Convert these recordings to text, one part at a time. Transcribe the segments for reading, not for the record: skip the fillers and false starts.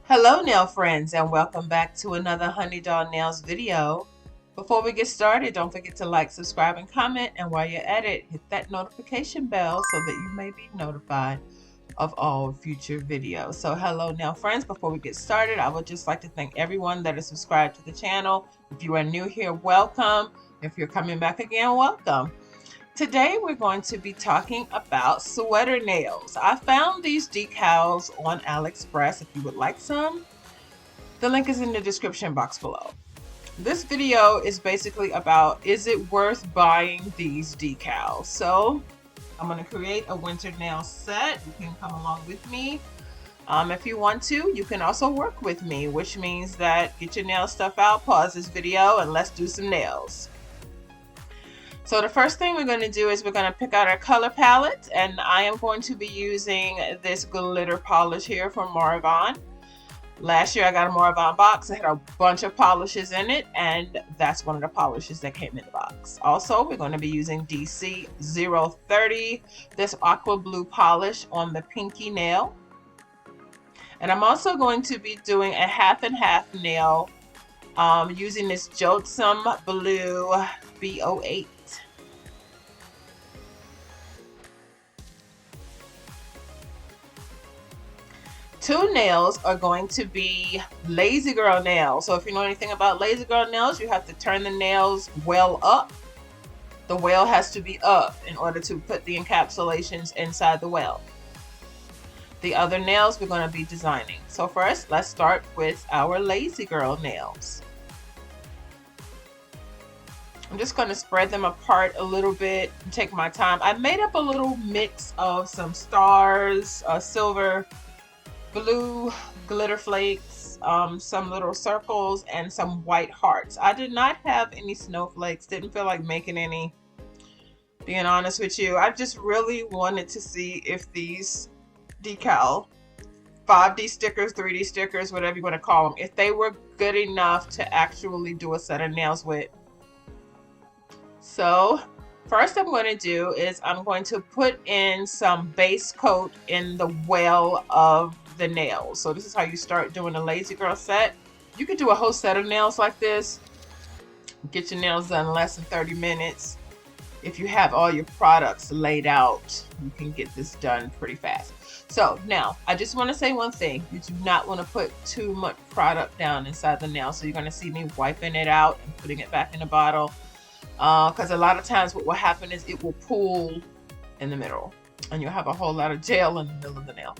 Hello nail friends, and welcome back to another Honey Doll Nails video. Before we get started, don't forget to like, subscribe, and comment, and while you're at it, hit that notification bell so that you may be notified of all future videos. So hello nail friends, before we get started, I would just like to thank everyone that is subscribed to the channel. If you are new here, welcome. If you're coming back again, welcome. Today we're going to be talking about sweater nails. I found these decals on AliExpress. If you would like some, the link is in the description box below. This video is basically about, is it worth buying these decals? So I'm going to create a winter nail set. You can come along with me. If you want to, you can also work with me, which means that get your nail stuff out, pause this video, and let's do some nails. So the first thing we're going to do is we're going to pick out our color palette, and I am going to be using this glitter polish here from Moravon. Last year I got a Moravon box. It had a bunch of polishes in it, and that's one of the polishes that came in the box. Also, we're going to be using DC 030, this aqua blue polish on the pinky nail. And I'm also going to be doing a half and half nail using this Jotson Blue B08. Two nails are going to be lazy girl nails. So if you know anything about lazy girl nails, you have to turn the nails well up. The well has to be up in order to put the encapsulations inside the well. The other nails we're going to be designing. So first, let's start with our lazy girl nails. I'm just going to spread them apart a little bit and take my time. I made up a little mix of some stars, silver, blue glitter flakes, some little circles, and some white hearts. I did not have any snowflakes, didn't feel like making any, being honest with you. I just really wanted to see if these decal 5D stickers, 3D stickers, whatever you want to call them, if they were good enough to actually do a set of nails with. So first I'm going to do is I'm going to put in some base coat in the well of the nails. So this is how you start doing a lazy girl set. You could do a whole set of nails like this, get your nails done in less than 30 minutes. If you have all your products laid out, you can get this done pretty fast. So now I just want to say one thing: you do not want to put too much product down inside the nail. So you're going to see me wiping it out and putting it back in the bottle, because a lot of times what will happen is it will pool in the middle and you'll have a whole lot of gel in the middle of the nail.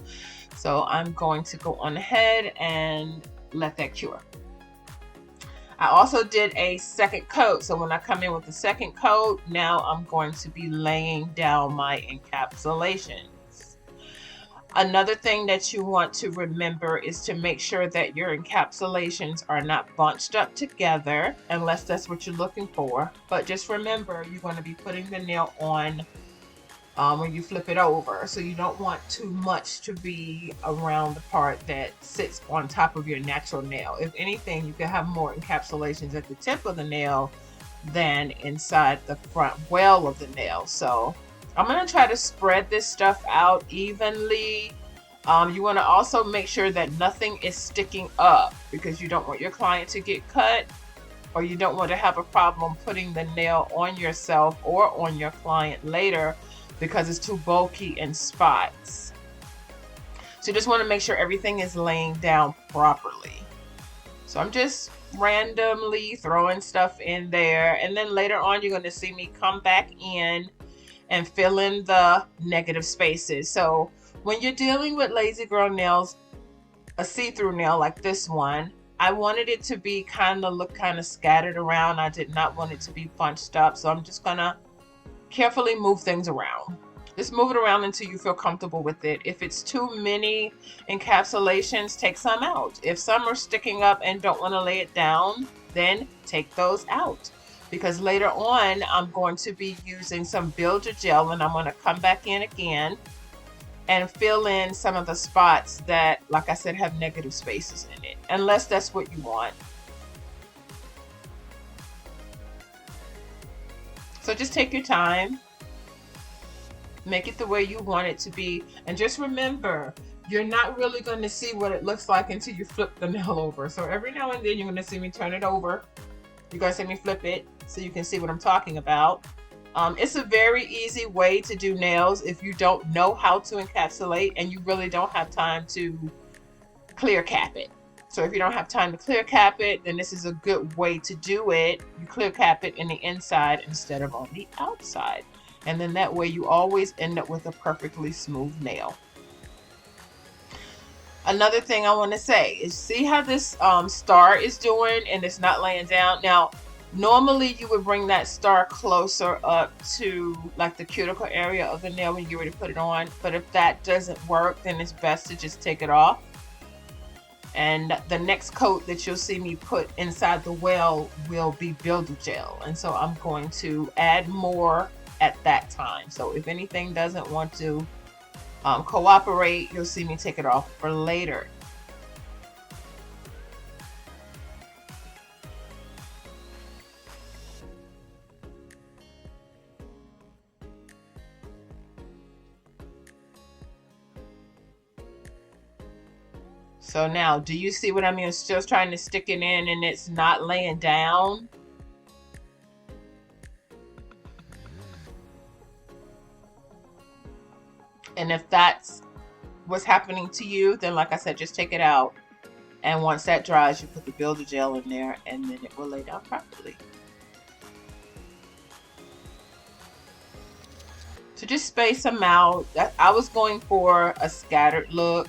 So I'm going to go on ahead and let that cure. I also did a second coat. So when I come in with the second coat, now I'm going to be laying down my encapsulations. Another thing that you want to remember is to make sure that your encapsulations are not bunched up together, unless that's what you're looking for. But just remember, you're going to be putting the nail on when you flip it over. So you don't want too much to be around the part that sits on top of your natural nail. If anything, you can have more encapsulations at the tip of the nail than inside the front well of the nail. So I'm going to try to spread this stuff out evenly. You want to also make sure that nothing is sticking up, because you don't want your client to get cut, or you don't want to have a problem putting the nail on yourself or on your client later because it's too bulky in spots. So you just want to make sure everything is laying down properly. So I'm just randomly throwing stuff in there, and then later on you're going to see me come back in and fill in the negative spaces. So when you're dealing with lazy girl nails, a see-through nail like this one, I wanted it to be look kind of scattered around. I did not want it to be bunched up. So I'm just gonna carefully move things around. Just move it around until you feel comfortable with it. If it's too many encapsulations, take some out. If some are sticking up and don't want to lay it down, then take those out. Because later on, I'm going to be using some builder gel, and I'm going to come back in again and fill in some of the spots that, like I said, have negative spaces in it, unless that's what you want. So just take your time, make it the way you want it to be, and just remember, you're not really going to see what it looks like until you flip the nail over. So every now and then you're going to see me turn it over. You're going to see me flip it so you can see what I'm talking about. It's a very easy way to do nails if you don't know how to encapsulate and you really don't have time to clear cap it. So if you don't have time to clear cap it, then this is a good way to do it. You clear cap it in the inside instead of on the outside. And then that way you always end up with a perfectly smooth nail. Another thing I want to say is, see how this star is doing and it's not laying down? Now, normally you would bring that star closer up to like the cuticle area of the nail when you're ready to put it on. But if that doesn't work, then it's best to just take it off. And the next coat that you'll see me put inside the well will be builder gel. And so I'm going to add more at that time. So if anything doesn't want to cooperate, you'll see me take it off for later. So now, do you see what I mean? It's just trying to stick it in and it's not laying down. And if that's what's happening to you, then like I said, just take it out. And once that dries, you put the builder gel in there and then it will lay down properly. So just space them out. I was going for a scattered look.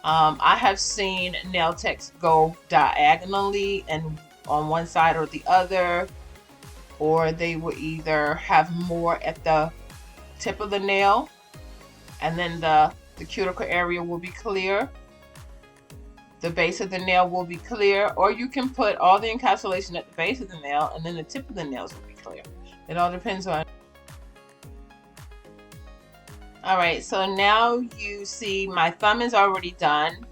I have seen nail techs go diagonally and on one side or the other, or they will either have more at the tip of the nail and then the cuticle area will be clear. The base of the nail will be clear, or you can put all the encapsulation at the base of the nail and then the tip of the nails will be clear. It all depends on. Alright, so now you see my thumb is already done.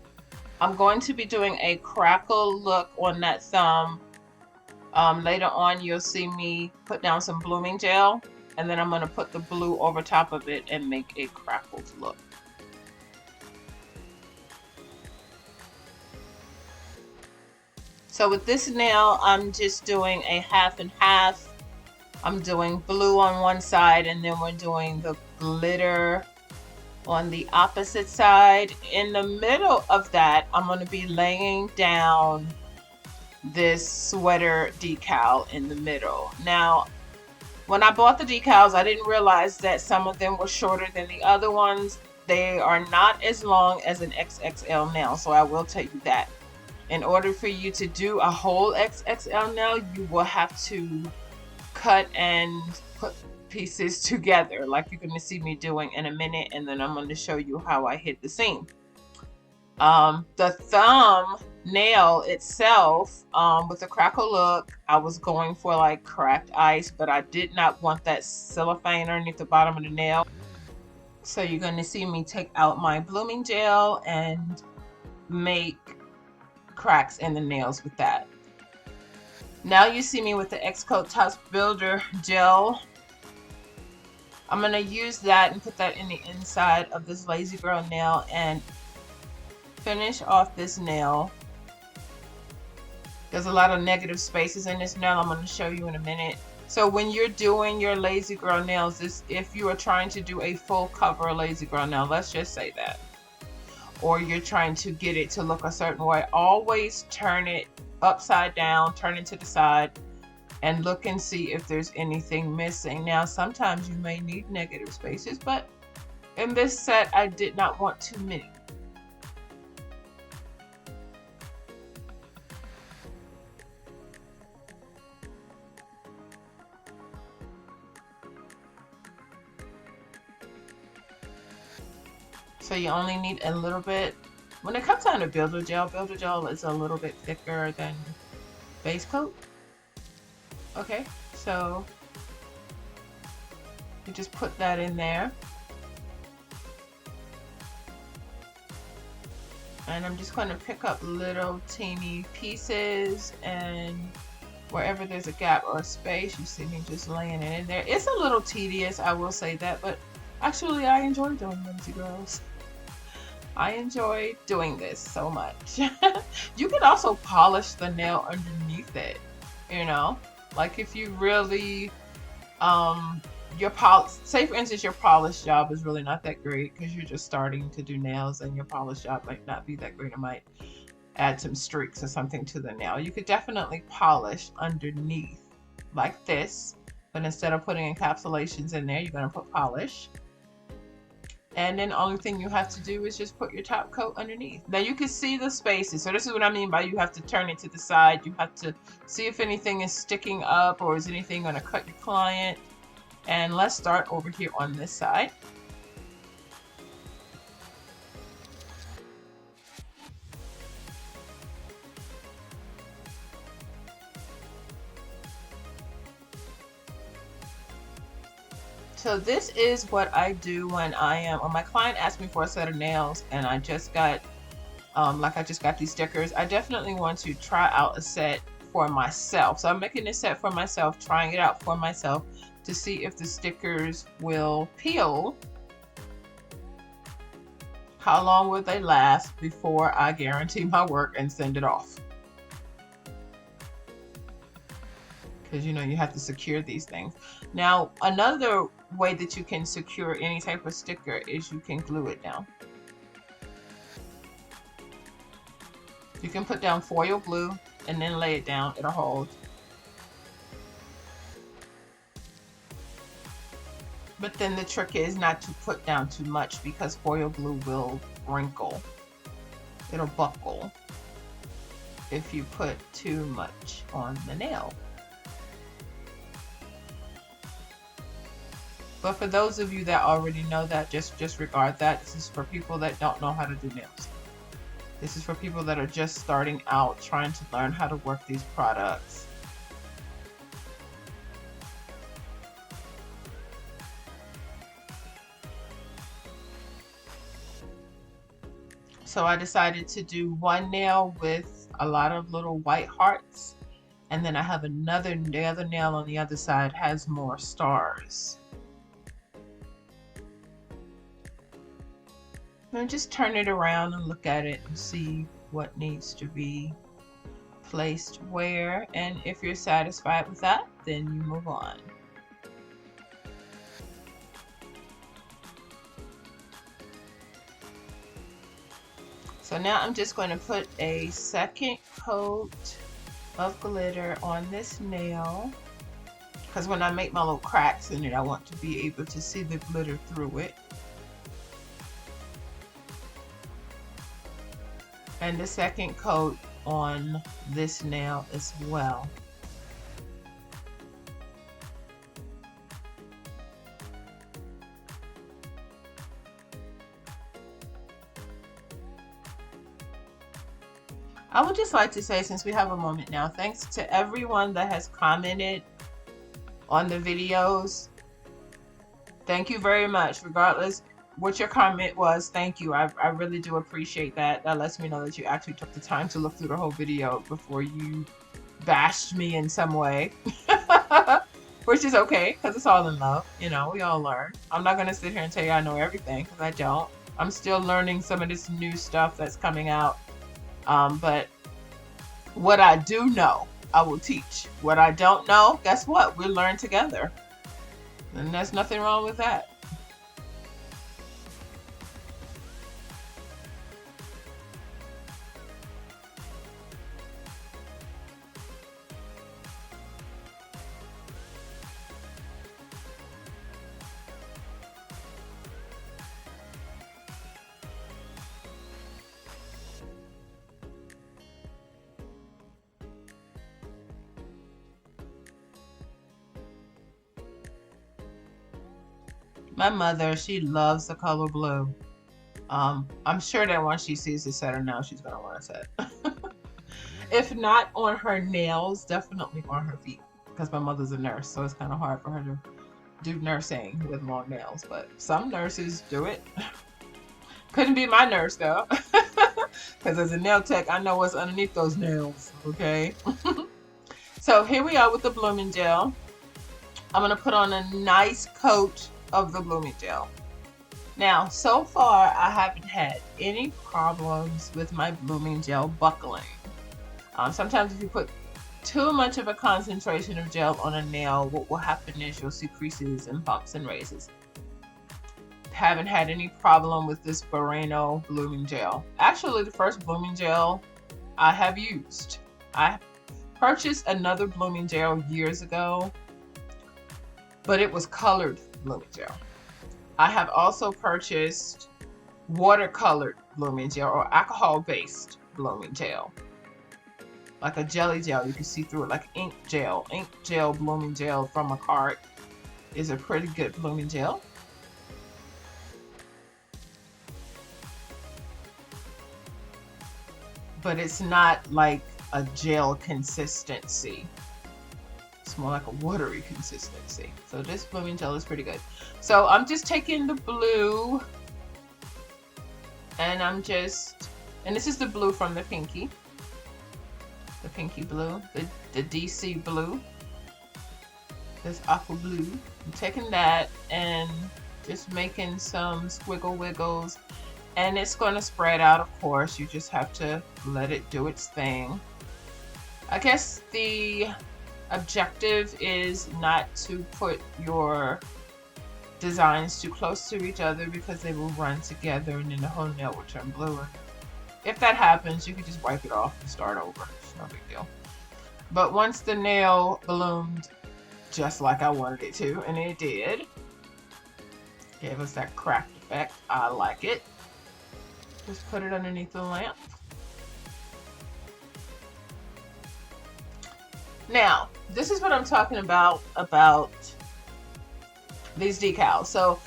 I'm going to be doing a crackle look on that thumb. Later on you'll see me put down some blooming gel and then I'm going to put the blue over top of it and make a crackled look. So with this nail, I'm just doing a half and half. I'm doing blue on one side and then we're doing the glitter on the opposite side. In the middle of that, I'm going to be laying down this sweater decal in the middle. Now, when I bought the decals, I didn't realize that some of them were shorter than the other ones. They are not as long as an XXL nail, so I will tell you that. In order for you to do a whole XXL nail, you will have to cut and put pieces together like you're going to see me doing in a minute, and then I'm going to show you how I hit the seam. The thumb nail itself, with the crackle look, I was going for like cracked ice, but I did not want that cellophane underneath the bottom of the nail. So you're going to see me take out my blooming gel and make cracks in the nails with that. Now you see me with the X-Coat Tops Builder Gel. I'm going to use that and put that in the inside of this Lazy Girl nail and finish off this nail. There's a lot of negative spaces in this nail. I'm going to show you in a minute. So when you're doing your Lazy Girl nails, if you are trying to do a full cover Lazy Girl nail, let's just say that, or you're trying to get it to look a certain way, always turn it upside down, turn it to the side, and look and see if there's anything missing. Now, sometimes you may need negative spaces, but in this set, I did not want too many. So you only need a little bit. When it comes down to builder gel is a little bit thicker than base coat. Okay, so you just put that in there. And I'm just going to pick up little teeny pieces, and wherever there's a gap or a space, you see me just laying it in there. It's a little tedious, I will say that, but actually I enjoy doing Lazy Girls. I enjoy doing this so much. You can also polish the nail underneath it, you know, like if you really your say for instance your polish job is really not that great because you're just starting to do nails, and your polish job might not be that great. It might add some streaks or something to the nail. You could definitely polish underneath like this, but instead of putting encapsulations in there, you're going to put polish. And then the only thing you have to do is just put your top coat underneath. Now you can see the spaces. So this is what I mean by you have to turn it to the side. You have to see if anything is sticking up or is anything going to cut your client. And let's start over here on this side. So this is what I do when my client asks me for a set of nails and I just got, I just got these stickers. I definitely want to try out a set for myself. So I'm making this set for myself, trying it out for myself to see if the stickers will peel. How long will they last before I guarantee my work and send it off? Because you know you have to secure these things. Now another way that you can secure any type of sticker is you can glue it down. You can put down foil glue and then lay it down. It'll hold. But then the trick is not to put down too much because foil glue will wrinkle. It'll buckle if you put too much on the nail. But for those of you that already know that, just disregard that. This is for people that don't know how to do nails. This is for people that are just starting out trying to learn how to work these products. So I decided to do one nail with a lot of little white hearts, and then I have the other nail on the other side has more stars. And just turn it around and look at it and see what needs to be placed where, and if you're satisfied with that, then you move on. So now I'm just going to put a second coat of glitter on this nail, because when I make my little cracks in it, I want to be able to see the glitter through it. And the second coat on this nail as well. I would just like to say, since we have a moment now, thanks to everyone that has commented on the videos. Thank you very much, regardless what your comment was. Thank you. I really do appreciate that. That lets me know that you actually took the time to look through the whole video before you bashed me in some way. Which is okay, because it's all in love. You know, we all learn. I'm not going to sit here and tell you I know everything, because I don't. I'm still learning some of this new stuff that's coming out. But what I do know, I will teach. What I don't know, guess what? We'll learn together. And there's nothing wrong with that. My mother, she loves the color blue. I'm sure that once she sees the set now, she's gonna want a set. If not on her nails, definitely on her feet. Because my mother's a nurse, so it's kind of hard for her to do nursing with long nails. But some nurses do it. Couldn't be my nurse though. Because as a nail tech, I know what's underneath those nails, okay? So here we are with the blooming gel. I'm gonna put on a nice coat of the blooming gel. Now, so far, I haven't had any problems with my blooming gel buckling. Sometimes if you put too much of a concentration of gel on a nail, what will happen is you'll see creases and bumps and raises. Haven't had any problem with this Burano blooming gel. Actually, the first blooming gel I have used. I purchased another blooming gel years ago, but it was colored blooming gel. I have also purchased watercolored blooming gel or alcohol-based blooming gel. Like a jelly gel, you can see through it, like ink gel. Ink gel blooming gel from a cart is a pretty good blooming gel. But it's not like a gel consistency. It's more like a watery consistency. So this blooming gel is pretty good. So I'm just taking the blue and and this is the blue from the pinky blue, the DC blue, this aqua blue. I'm taking that and just making some squiggle wiggles, and it's going to spread out. Of course, you just have to let it do its thing. I guess the objective is not to put your designs too close to each other because they will run together and then the whole nail will turn blue. If that happens, you can just wipe it off and start over. It's no big deal. But once the nail bloomed just like I wanted it to, and it did, gave us that cracked effect. I like it. Just put it underneath the lamp. Now, this is what I'm talking about these decals. So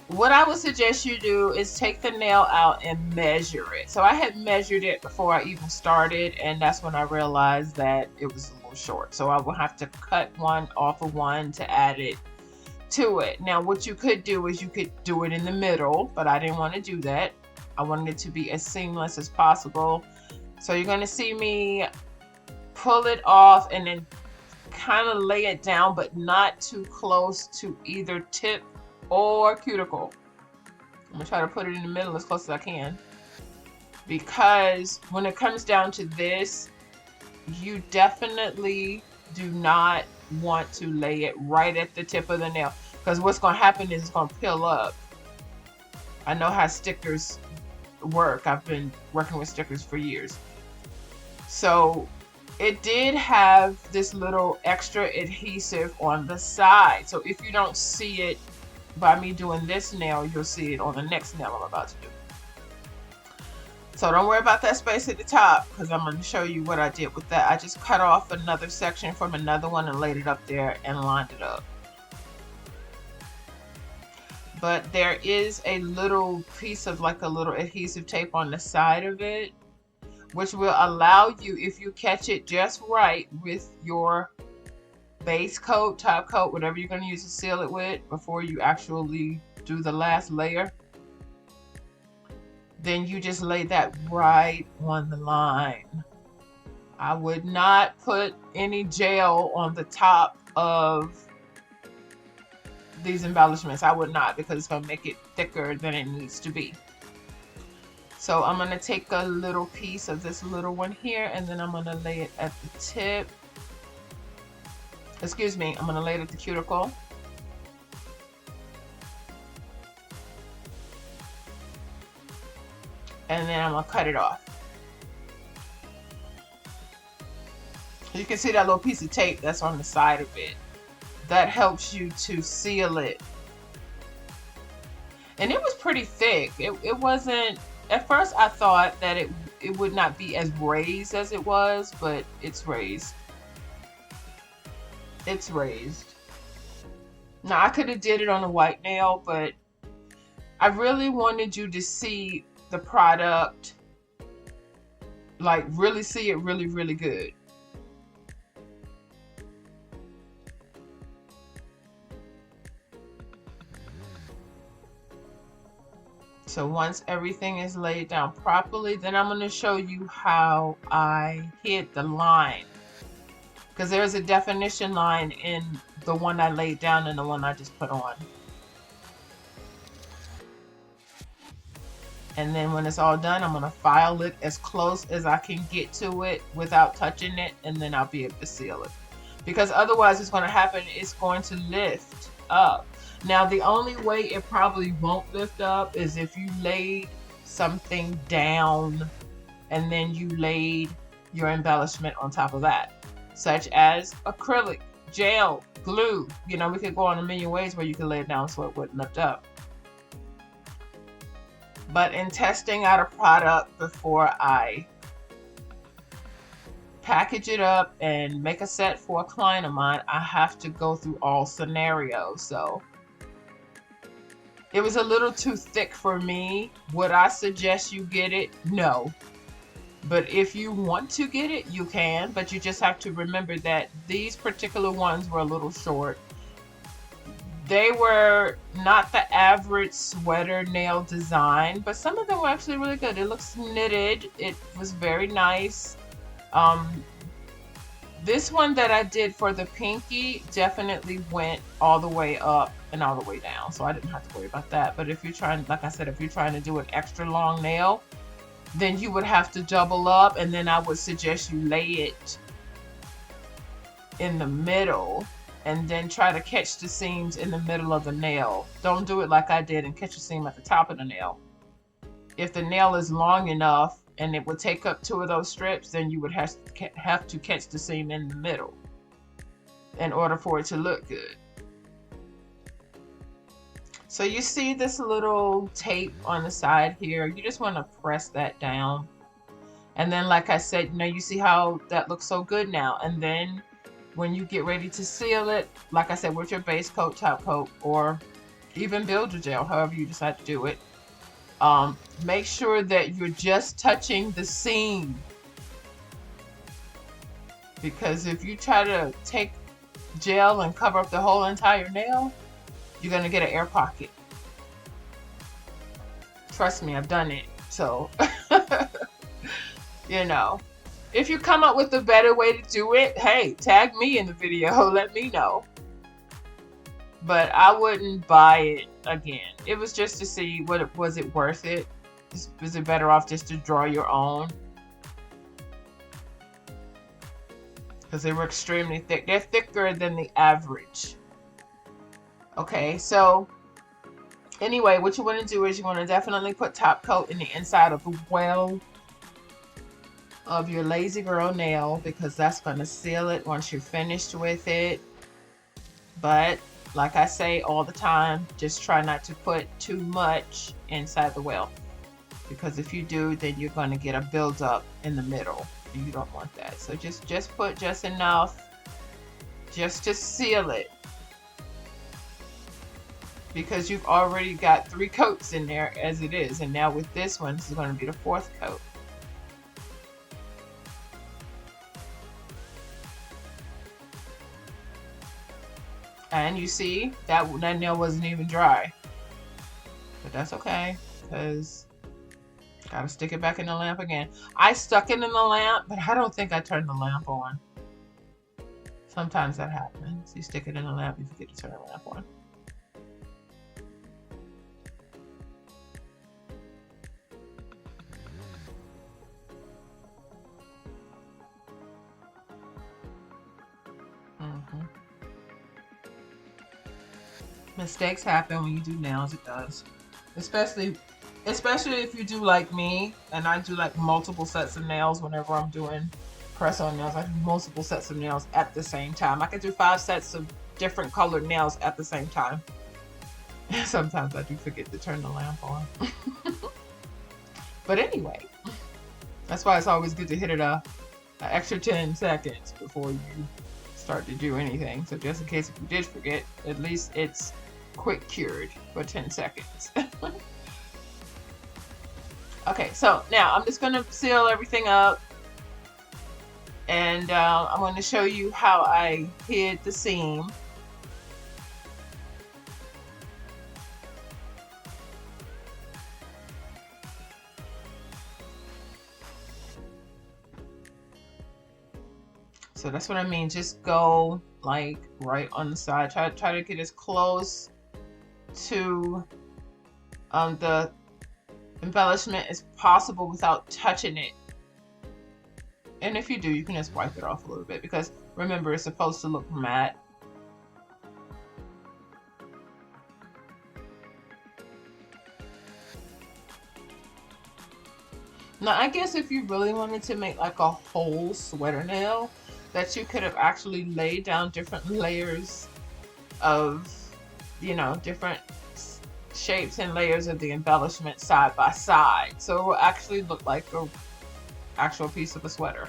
what I would suggest you do is take the nail out and measure it. So I had measured it before I even started, and that's when I realized that it was a little short. So I will have to cut one off of one to add it to it. Now what you could do is you could do it in the middle, but I didn't want to do that. I wanted it to be as seamless as possible. So you're going to see me pull it off and then kind of lay it down, but not too close to either tip or cuticle. I'm gonna try to put it in the middle as close as I can, because when it comes down to this, you definitely do not want to lay it right at the tip of the nail, because what's going to happen is it's going to peel up. I know how stickers work. I've been working with stickers for years. So it did have this little extra adhesive on the side. So if you don't see it by me doing this nail, you'll see it on the next nail I'm about to do. So don't worry about that space at the top, because I'm going to show you what I did with that. I just cut off another section from another one and laid it up there and lined it up. But there is a little piece of like a little adhesive tape on the side of it, which will allow you, if you catch it just right with your base coat, top coat, whatever you're going to use to seal it with before you actually do the last layer, then you just lay that right on the line. I would not put any gel on the top of these embellishments. I would not, because it's going to make it thicker than it needs to be. So I'm going to take a little piece of this little one here, and then I'm going to lay it at the tip. Excuse me, I'm going to lay it at the cuticle. And then I'm going to cut it off. You can see that little piece of tape that's on the side of it. That helps you to seal it. And it was pretty thick. It wasn't... At first I thought that it would not be as raised as it was, but it's raised. It's raised. Now I could have did it on a white nail, but I really wanted you to see the product, like really see it really, really good. So once everything is laid down properly, then I'm going to show you how I hid the line. Because there's a definition line in the one I laid down and the one I just put on. And then when it's all done, I'm gonna file it as close as I can get to it without touching it, and then I'll be able to seal it. Because otherwise what's gonna happen, it's going to lift up. Now the only way it probably won't lift up is if you laid something down and then you laid your embellishment on top of that, such as acrylic, gel, glue. You know, we could go on a million ways where you can lay it down so it wouldn't lift up. But in testing out a product before I package it up and make a set for a client of mine, I have to go through all scenarios. So it was a little too thick for me. Would I suggest you get it? No. But if you want to get it, you can. But you just have to remember that these particular ones were a little short. They were not the average sweater nail design, but some of them were actually really good. It looks knitted. It was very nice. This one that I did for the pinky definitely went all the way up and all the way down, so I didn't have to worry about that. But if you're trying, like I said, if you're trying to do an extra long nail, then you would have to double up, and then I would suggest you lay it in the middle and then try to catch the seams in the middle of the nail. Don't do it like I did and catch a seam at the top of the nail. If the nail is long enough and it would take up 2 of those strips, then you would have to catch the seam in the middle in order for it to look good. So you see this little tape on the side here. You just want to press that down. And then, like I said, you know, you see how that looks so good now. And then when you get ready to seal it, like I said, with your base coat, top coat, or even builder gel, however you decide to do it, make sure that you're just touching the seam. Because if you try to take gel and cover up the whole entire nail, you're going to get an air pocket. Trust me, I've done it. So, you know, if you come up with a better way to do it, hey, tag me in the video. Let me know. But I wouldn't buy it again. It was just to see was it worth it? Was it better off just to draw your own? Because they were extremely thick. They're thicker than the average. Okay, so anyway, what you want to do is you want to definitely put top coat in the inside of the well of your Lazy Girl nail, because that's going to seal it once you're finished with it. But like I say all the time, just try not to put too much inside the well, because if you do, then you're going to get a buildup in the middle, and you don't want that. So just put just enough just to seal it, because you've already got 3 coats in there as it is, and now with this one, this is going to be the 4th coat. And you see that nail wasn't even dry, but that's okay, because gotta stick it back in the lamp again. I stuck it in the lamp, but I don't think I turned the lamp on. Sometimes that happens. You stick it in the lamp, you forget to turn the lamp on. Mistakes happen when you do nails, it does. Especially if you do like me, and I do like multiple sets of nails whenever I'm doing press-on nails. I do multiple sets of nails at the same time. I can do 5 sets of different colored nails at the same time. Sometimes I do forget to turn the lamp on. But anyway, that's why it's always good to hit it an extra 10 seconds before you start to do anything. So just in case if you did forget, at least it's quick cured for 10 seconds. Okay, so now I'm just going to seal everything up, and I'm going to show you how I hid the seam. So that's what I mean. Just go like right on the side. Try to get as close to the embellishment as possible without touching it. And if you do, you can just wipe it off a little bit, because remember, it's supposed to look matte. Now, I guess if you really wanted to make like a whole sweater nail, that you could have actually laid down different layers of, you know, different shapes and layers of the embellishment side by side. So it will actually look like a actual piece of a sweater.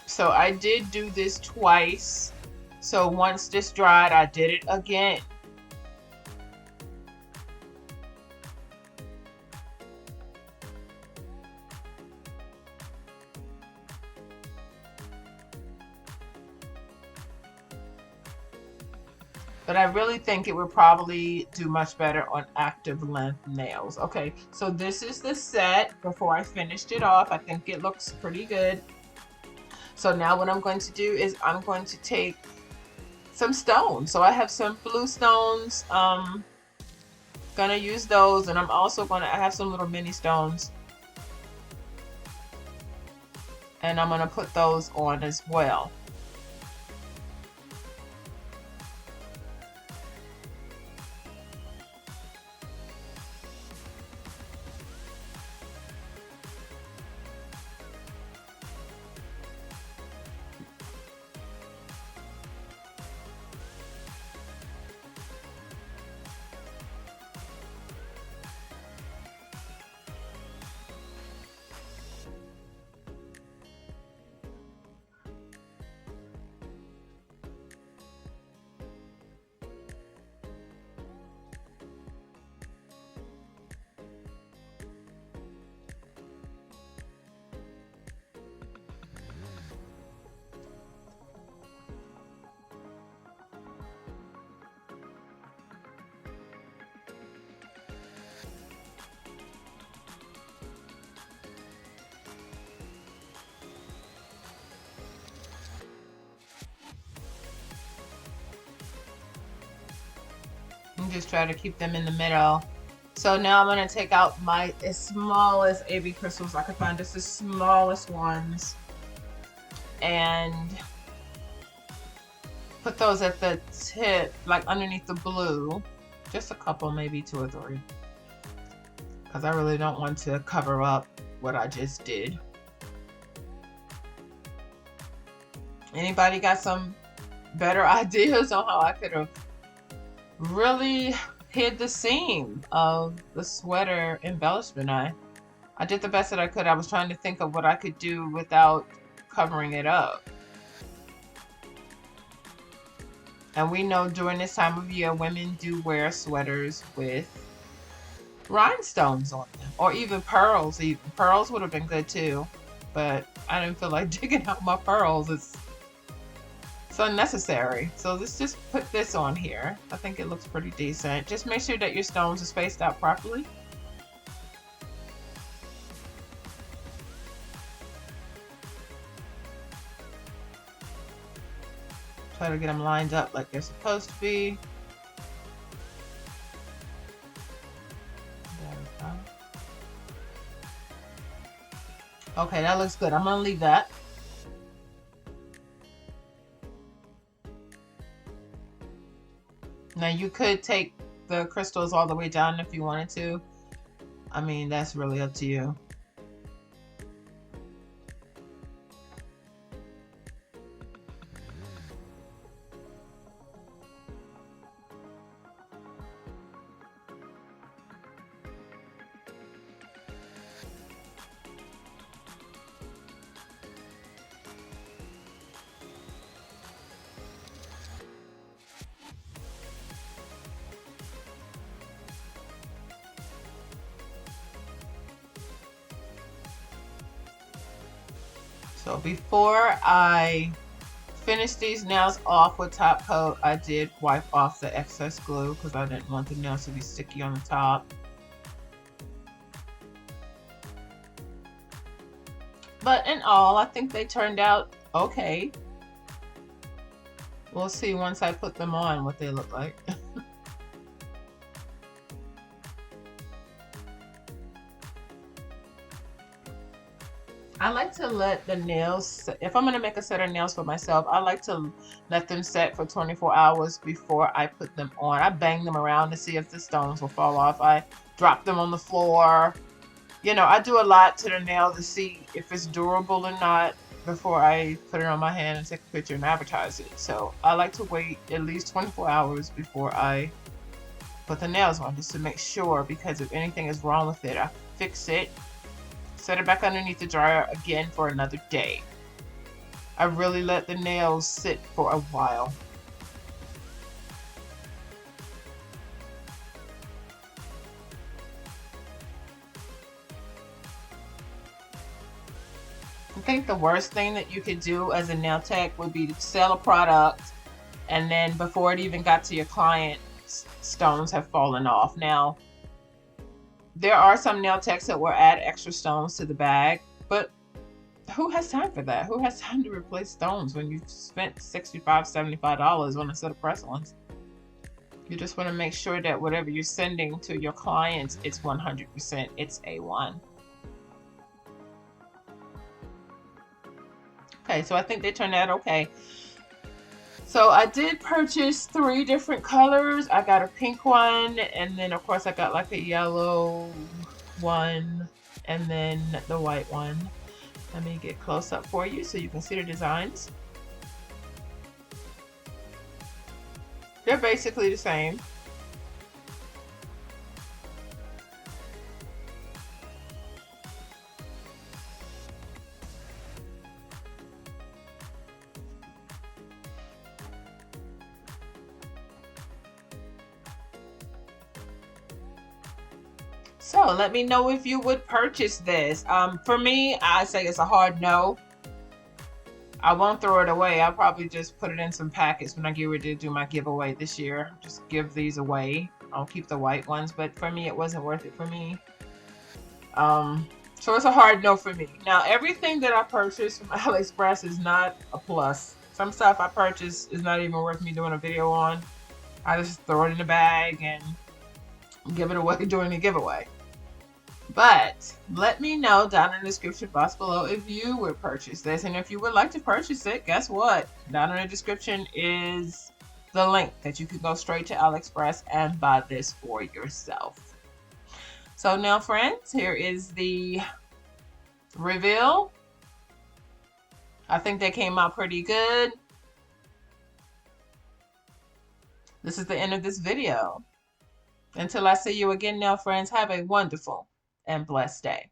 So I did do this twice. So once this dried, I did it again. But I really think it would probably do much better on active length nails. Okay, so this is the set before I finished it off. I think it looks pretty good. So now what I'm going to do is I'm going to take some stones. So I have some blue stones. Gonna use those, and I'm also I have some little mini stones, and I'm gonna put those on as well. And just try to keep them in the middle. So now I'm going to take out my smallest AB crystals I could find, just the smallest ones, and put those at the tip, like underneath the blue. Just a couple, maybe 2 or 3, because I really don't want to cover up what I just did. Anybody got some better ideas on how I could have really hid the seam of the sweater embellishment? I did the best that I could. I was trying to think of what I could do without covering it up. And we know during this time of year, women do wear sweaters with rhinestones on them, or even pearls. Even pearls would have been good too, but I didn't feel like digging out my pearls. It's unnecessary. So let's just put this on here. I think it looks pretty decent. Just make sure that your stones are spaced out properly. Try to get them lined up like they're supposed to be. There we go. Okay, that looks good. I'm gonna leave that. Now you could take the crystals all the way down if you wanted to. I mean, that's really up to you. So before I finish these nails off with top coat, I did wipe off the excess glue because I didn't want the nails to be sticky on the top. But in all, I think they turned out okay. We'll see once I put them on what they look like. I like to let the nails, if I'm going to make a set of nails for myself, I like to let them set for 24 hours before I put them on. I bang them around to see if the stones will fall off. I drop them on the floor. You know, I do a lot to the nail to see if it's durable or not before I put it on my hand and take a picture and advertise it. So I like to wait at least 24 hours before I put the nails on, just to make sure, because if anything is wrong with it, I fix it, set it back underneath the dryer again for another day. I really let the nails sit for a while. I think the worst thing that you could do as a nail tech would be to sell a product and then before it even got to your client, stones have fallen off. Now, there are some nail techs that will add extra stones to the bag, but who has time for that? Who has time to replace stones when you've spent $65, $75 on a set of press-ons? You just want to make sure that whatever you're sending to your clients, it's 100%, it's A1. Okay, so I think they turned out okay. So I did purchase 3 different colors. I got a pink one, and then of course I got like a yellow one, and then the white one. Let me get close up for you so you can see the designs. They're basically the same. So let me know if you would purchase this. For me, I say it's a hard no. I won't throw it away. I'll probably just put it in some packets when I get ready to do my giveaway this year. Just give these away. I'll keep the white ones, but for me, it wasn't worth it for me. So it's a hard no for me. Now, everything that I purchased from AliExpress is not a plus. Some stuff I purchased is not even worth me doing a video on. I just throw it in the bag and give it away during the giveaway. But let me know down in the description box below if you would purchase this. And if you would like to purchase it, guess what? Down in the description is the link that you can go straight to AliExpress and buy this for yourself. So now, friends, here is the reveal. I think they came out pretty good. This is the end of this video. Until I see you again now, friends, have a wonderful and blessed day.